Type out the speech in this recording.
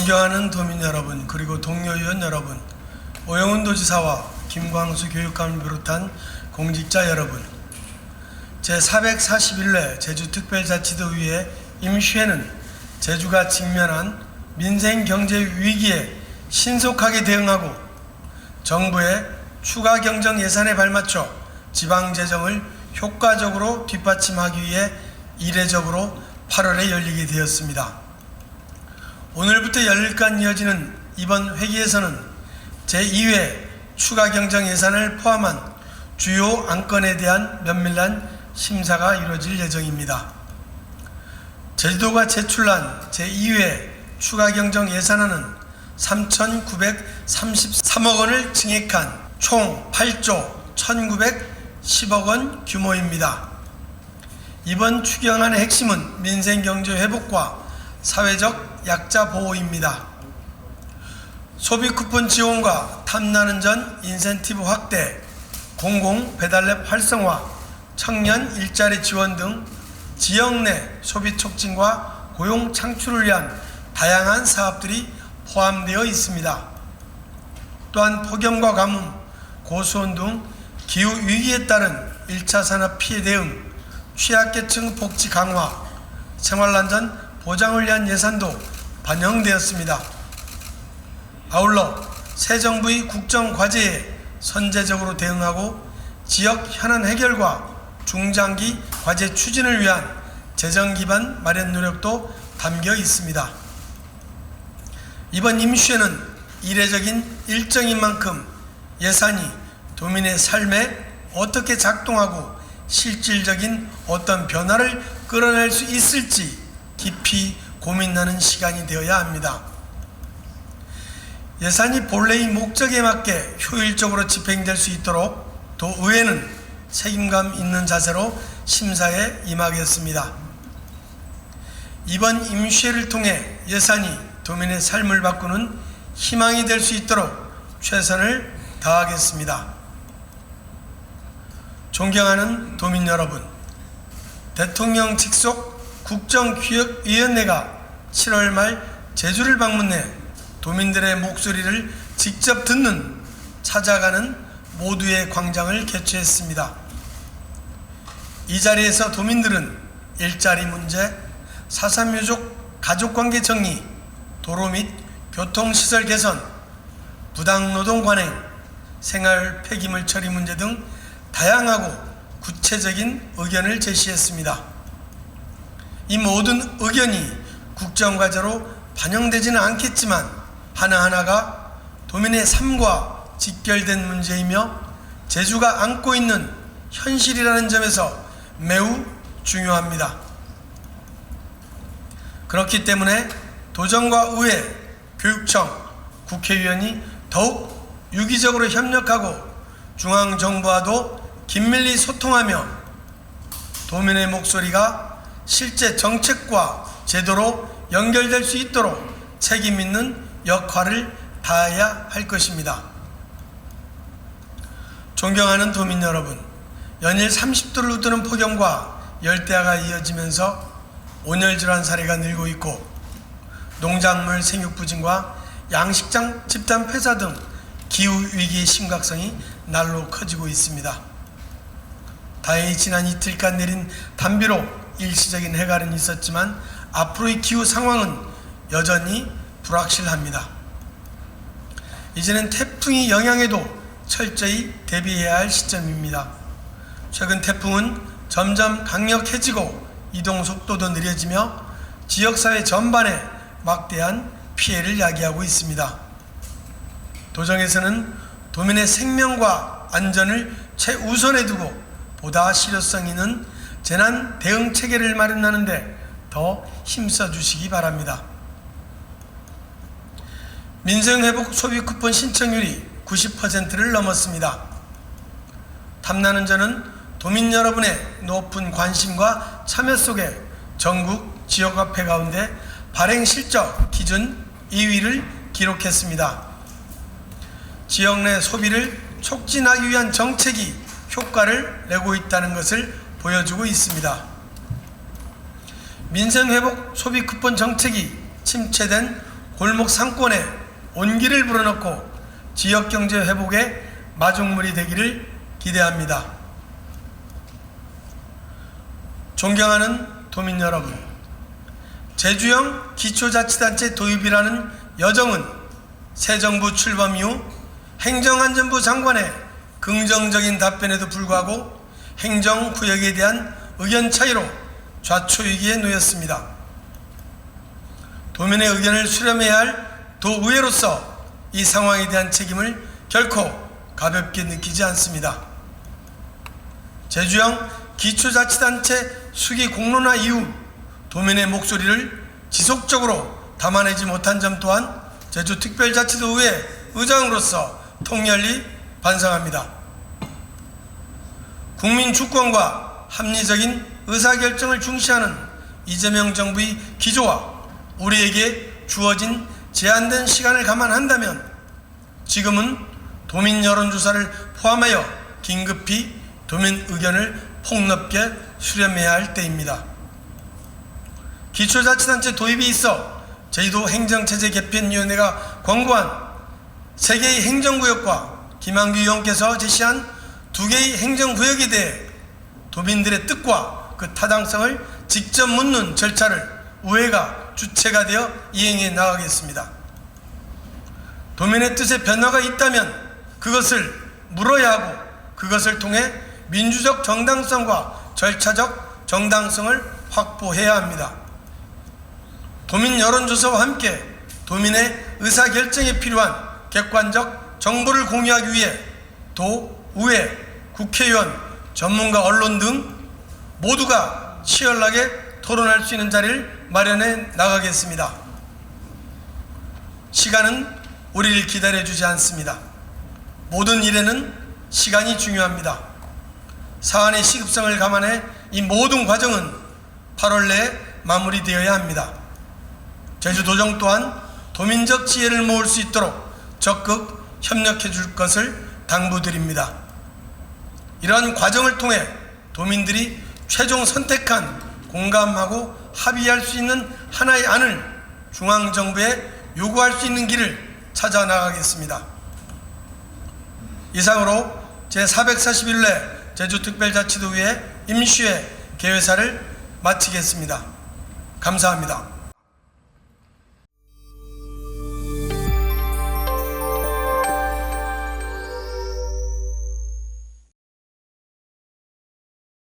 존경하는 도민 여러분, 그리고 동료 의원 여러분, 오영훈 도지사와 김광수 교육감을 비롯한 공직자 여러분, 제441회 제주특별자치도의회 임시회는 제주가 직면한 민생 경제 위기에 신속하게 대응하고 정부의 추가 경정 예산에 발맞춰 지방 재정을 효과적으로 뒷받침하기 위해 이례적으로 8월에 열리게 되었습니다. 오늘부터 열흘간 이어지는 이번 회기에서는 제2회 추가 경정 예산을 포함한 주요 안건에 대한 면밀한 심사가 이루어질 예정입니다. 제주도가 제출한 제2회 추가 경정 예산안은 3,933억 원을 증액한 총 8조 1,910억 원 규모입니다. 이번 추경안의 핵심은 민생경제 회복과 사회적 약자 보호입니다. 소비 쿠폰 지원과 탐나는 전 인센티브 확대, 공공 배달앱 활성화, 청년 일자리 지원 등 지역 내 소비 촉진과 고용 창출을 위한 다양한 사업들이 포함되어 있습니다. 또한 폭염과 가뭄, 고수온 등 기후 위기에 따른 1차 산업 피해 대응, 취약계층 복지 강화, 생활안전 보장을 위한 예산도 반영되었습니다. 아울러 새 정부의 국정과제에 선제적으로 대응하고 지역 현안 해결과 중장기 과제 추진을 위한 재정 기반 마련 노력도 담겨 있습니다. 이번 임시회는 이례적인 일정인 만큼 예산이 도민의 삶에 어떻게 작동하고 실질적인 어떤 변화를 끌어낼 수 있을지 깊이 고민하는 시간이 되어야 합니다. 예산이 본래의 목적에 맞게 효율적으로 집행될 수 있도록 도의회는 책임감 있는 자세로 심사에 임하겠습니다. 이번 임시회를 통해 예산이 도민의 삶을 바꾸는 희망이 될 수 있도록 최선을 다하겠습니다. 존경하는 도민 여러분, 대통령 직속 국정기획위원회가 7월 말 제주를 방문해 도민들의 목소리를 직접 듣는 찾아가는 모두의 광장을 개최했습니다. 이 자리에서 도민들은 일자리 문제, 4.3 유족 가족관계 정리, 도로 및 교통시설 개선, 부당노동 관행, 생활 폐기물 처리 문제 등 다양하고 구체적인 의견을 제시했습니다. 이 모든 의견이 국정과제로 반영되지는 않겠지만 하나하나가 도민의 삶과 직결된 문제이며 제주가 안고 있는 현실이라는 점에서 매우 중요합니다. 그렇기 때문에 도정과 의회, 교육청, 국회의원이 더욱 유기적으로 협력하고 중앙정부와도 긴밀히 소통하며 도민의 목소리가 실제 정책과 제도로 연결될 수 있도록 책임 있는 역할을 다해야 할 것입니다. 존경하는 도민 여러분, 연일 30도를 웃도는 폭염과 열대야가 이어지면서 온열질환 사례가 늘고 있고 농작물 생육 부진과 양식장 집단 폐사 등 기후위기의 심각성이 날로 커지고 있습니다. 다행히 지난 이틀간 내린 단비로 일시적인 해갈은 있었지만 앞으로의 기후 상황은 여전히 불확실합니다. 이제는 태풍의 영향에도 철저히 대비해야 할 시점입니다. 최근 태풍은 점점 강력해지고 이동 속도도 느려지며 지역사회 전반에 막대한 피해를 야기하고 있습니다. 도정에서는 도민의 생명과 안전을 최우선에 두고 보다 실효성 있는 재난 대응 체계를 마련하는 데 더 힘써 주시기 바랍니다. 민생회복 소비 쿠폰 신청률이 90%를 넘었습니다. 탐나는 저는 도민 여러분의 높은 관심과 참여 속에 전국 지역화폐 가운데 발행 실적 기준 2위를 기록했습니다. 지역 내 소비를 촉진하기 위한 정책이 효과를 내고 있다는 것을 보여주고 있습니다. 민생회복 소비 쿠폰 정책이 침체된 골목 상권에 온기를 불어넣고 지역경제 회복의 마중물이 되기를 기대합니다. 존경하는 도민 여러분, 제주형 기초자치단체 도입이라는 여정은 새 정부 출범 이후 행정안전부 장관의 긍정적인 답변에도 불구하고 행정구역에 대한 의견 차이로 좌초위기에 놓였습니다. 도민의 의견을 수렴해야 할 도의회로서 이 상황에 대한 책임을 결코 가볍게 느끼지 않습니다. 제주형 기초자치단체 수기 공론화 이후 도민의 목소리를 지속적으로 담아내지 못한 점 또한 제주특별자치도의회 의장으로서 통렬히 반성합니다. 국민 주권과 합리적인 의사결정을 중시하는 이재명 정부의 기조와 우리에게 주어진 제한된 시간을 감안한다면 지금은 도민 여론조사를 포함하여 긴급히 도민 의견을 폭넓게 수렴해야 할 때입니다. 기초자치단체 도입이 있어 제주도 행정체제 개편위원회가 권고한 3개의 행정구역과 김한규 의원께서 제시한 2개의 행정구역에 대해 도민들의 뜻과 그 타당성을 직접 묻는 절차를 의회가 주체가 되어 이행해 나가겠습니다. 도민의 뜻에 변화가 있다면 그것을 물어야 하고 그것을 통해 민주적 정당성과 절차적 정당성을 확보해야 합니다. 도민 여론조사와 함께 도민의 의사결정에 필요한 객관적 정보를 공유하기 위해 도, 의회, 국회의원, 전문가, 언론 등 모두가 치열하게 토론할 수 있는 자리를 마련해 나가겠습니다. 시간은 우리를 기다려주지 않습니다. 모든 일에는 시간이 중요합니다. 사안의 시급성을 감안해 이 모든 과정은 8월 내에 마무리되어야 합니다. 제주도정 또한 도민적 지혜를 모을 수 있도록 적극 협력해 줄 것을 당부드립니다. 이러한 과정을 통해 도민들이 최종 선택한 공감하고 합의할 수 있는 하나의 안을 중앙정부에 요구할 수 있는 길을 찾아 나가겠습니다. 이상으로 제441회 제주특별자치도의회 임시회 개회사를 마치겠습니다. 감사합니다.